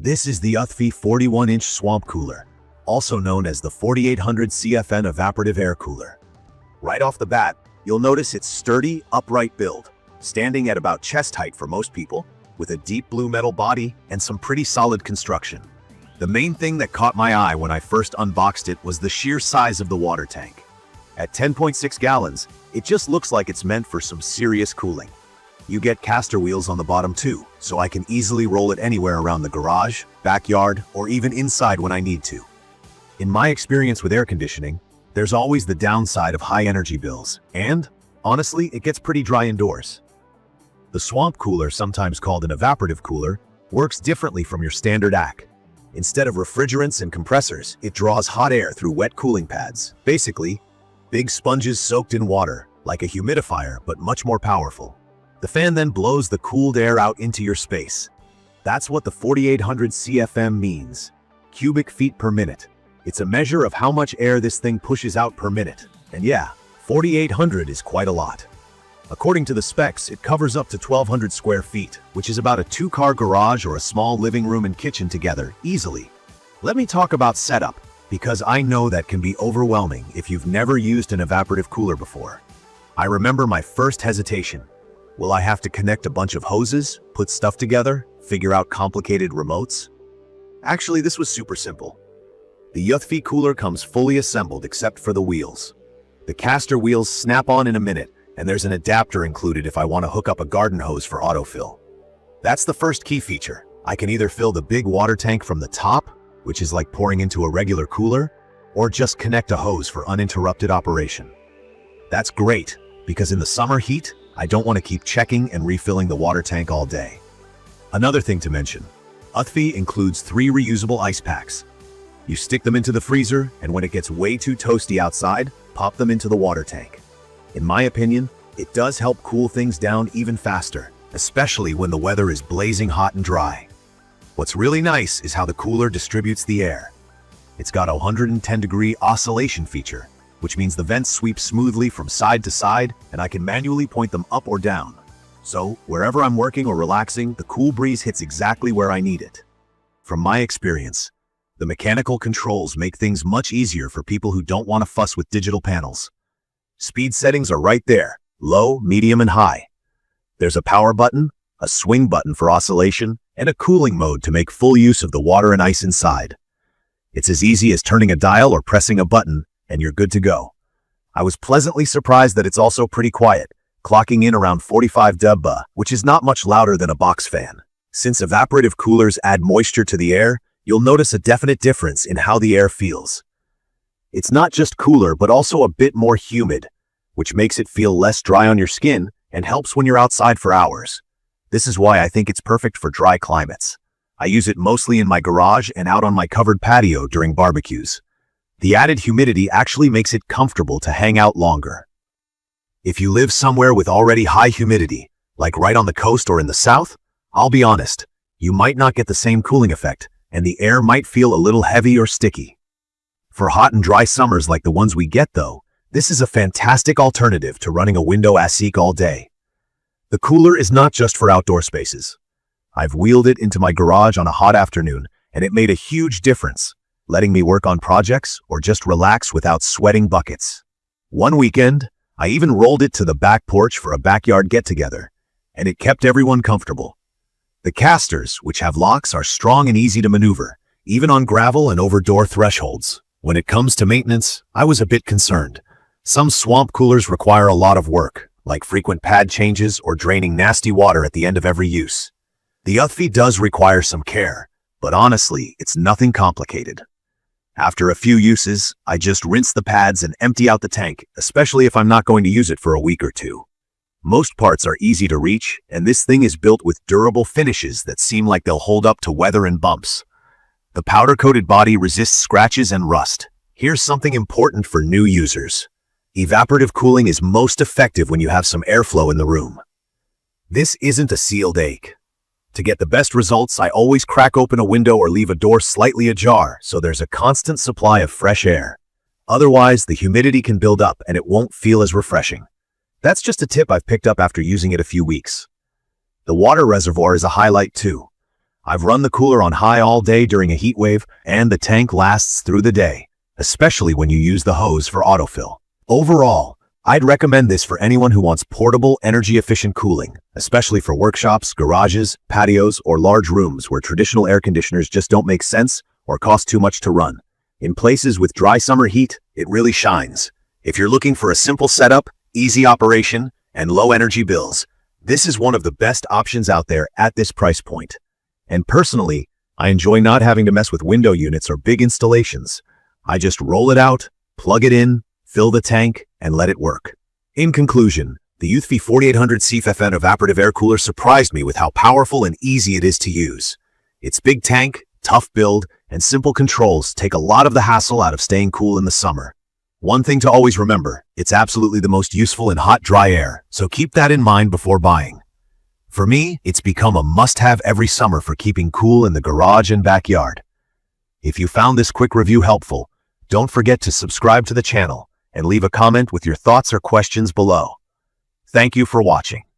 This is the Uthfy 41-inch swamp cooler, also known as the 4800 CFM Evaporative air cooler. Right off the bat, you'll notice its sturdy, upright build, standing at about chest height for most people, with a deep blue metal body and some pretty solid construction. The main thing that caught my eye when I first unboxed it was the sheer size of the water tank. At 10.6 gallons, it just looks like it's meant for some serious cooling. You get caster wheels on the bottom too, so I can easily roll it anywhere around the garage, backyard, or even inside when I need to. In my experience with air conditioning, there's always the downside of high energy bills, and, honestly, it gets pretty dry indoors. The swamp cooler, sometimes called an evaporative cooler, works differently from your standard AC. Instead of refrigerants and compressors, it draws hot air through wet cooling pads. Basically, big sponges soaked in water, like a humidifier, but much more powerful. The fan then blows the cooled air out into your space. That's what the 4800 CFM means. Cubic feet per minute. It's a measure of how much air this thing pushes out per minute. And yeah, 4800 is quite a lot. According to the specs, it covers up to 1200 square feet, which is about a 2-car garage or a small living room and kitchen together, easily. Let me talk about setup, because I know that can be overwhelming if you've never used an evaporative cooler before. I remember my first hesitation. Will I have to connect a bunch of hoses, put stuff together, figure out complicated remotes? Actually, this was super simple. The Uthfy cooler comes fully assembled except for the wheels. The caster wheels snap on in a minute, and there's an adapter included if I want to hook up a garden hose for autofill. That's the first key feature. I can either fill the big water tank from the top, which is like pouring into a regular cooler, or just connect a hose for uninterrupted operation. That's great, because in the summer heat, I don't want to keep checking and refilling the water tank all day. Another thing to mention, Uthfy includes 3 reusable ice packs. You stick them into the freezer, and when it gets way too toasty outside, pop them into the water tank. In my opinion, it does help cool things down even faster, especially when the weather is blazing hot and dry. What's really nice is how the cooler distributes the air. It's got a 110-degree oscillation feature, which means the vents sweep smoothly from side to side, and I can manually point them up or down. So, wherever I'm working or relaxing, the cool breeze hits exactly where I need it. From my experience, the mechanical controls make things much easier for people who don't want to fuss with digital panels. Speed settings are right there, low, medium, and high. There's a power button, a swing button for oscillation, and a cooling mode to make full use of the water and ice inside. It's as easy as turning a dial or pressing a button, and you're good to go. I was pleasantly surprised that it's also pretty quiet, clocking in around 45 dB, which is not much louder than a box fan. Since evaporative coolers add moisture to the air, you'll notice a definite difference in how the air feels. It's not just cooler, but also a bit more humid, which makes it feel less dry on your skin and helps when you're outside for hours. This is why I think it's perfect for dry climates. I use it mostly in my garage and out on my covered patio during barbecues. The added humidity actually makes it comfortable to hang out longer. If you live somewhere with already high humidity, like right on the coast or in the south, I'll be honest, you might not get the same cooling effect, and the air might feel a little heavy or sticky. For hot and dry summers like the ones we get though, this is a fantastic alternative to running a window AC all day. The cooler is not just for outdoor spaces. I've wheeled it into my garage on a hot afternoon, and it made a huge difference, letting me work on projects or just relax without sweating buckets. One weekend, I even rolled it to the back porch for a backyard get-together, and it kept everyone comfortable. The casters, which have locks, are strong and easy to maneuver, even on gravel and over door thresholds. When it comes to maintenance, I was a bit concerned. Some swamp coolers require a lot of work, like frequent pad changes or draining nasty water at the end of every use. The Uthfy does require some care, but honestly, it's nothing complicated. After a few uses, I just rinse the pads and empty out the tank, especially if I'm not going to use it for a week or two. Most parts are easy to reach, and this thing is built with durable finishes that seem like they'll hold up to weather and bumps. The powder-coated body resists scratches and rust. Here's something important for new users. Evaporative cooling is most effective when you have some airflow in the room. This isn't a sealed ache. To get the best results, I always crack open a window or leave a door slightly ajar so there's a constant supply of fresh air. Otherwise, the humidity can build up and it won't feel as refreshing. That's just a tip I've picked up after using it a few weeks. The water reservoir is a highlight too. I've run the cooler on high all day during a heat wave, and the tank lasts through the day, especially when you use the hose for autofill. Overall, I'd recommend this for anyone who wants portable, energy-efficient cooling, especially for workshops, garages, patios, or large rooms where traditional air conditioners just don't make sense or cost too much to run. In places with dry summer heat, it really shines. If you're looking for a simple setup, easy operation, and low energy bills, this is one of the best options out there at this price point. And personally, I enjoy not having to mess with window units or big installations. I just roll it out, plug it in, fill the tank, and let it work. In conclusion, the Uthfy 4800 CFM Evaporative Air Cooler surprised me with how powerful and easy it is to use. Its big tank, tough build, and simple controls take a lot of the hassle out of staying cool in the summer. One thing to always remember, it's absolutely the most useful in hot, dry air, so keep that in mind before buying. For me, it's become a must-have every summer for keeping cool in the garage and backyard. If you found this quick review helpful, don't forget to subscribe to the channel and leave a comment with your thoughts or questions below. Thank you for watching.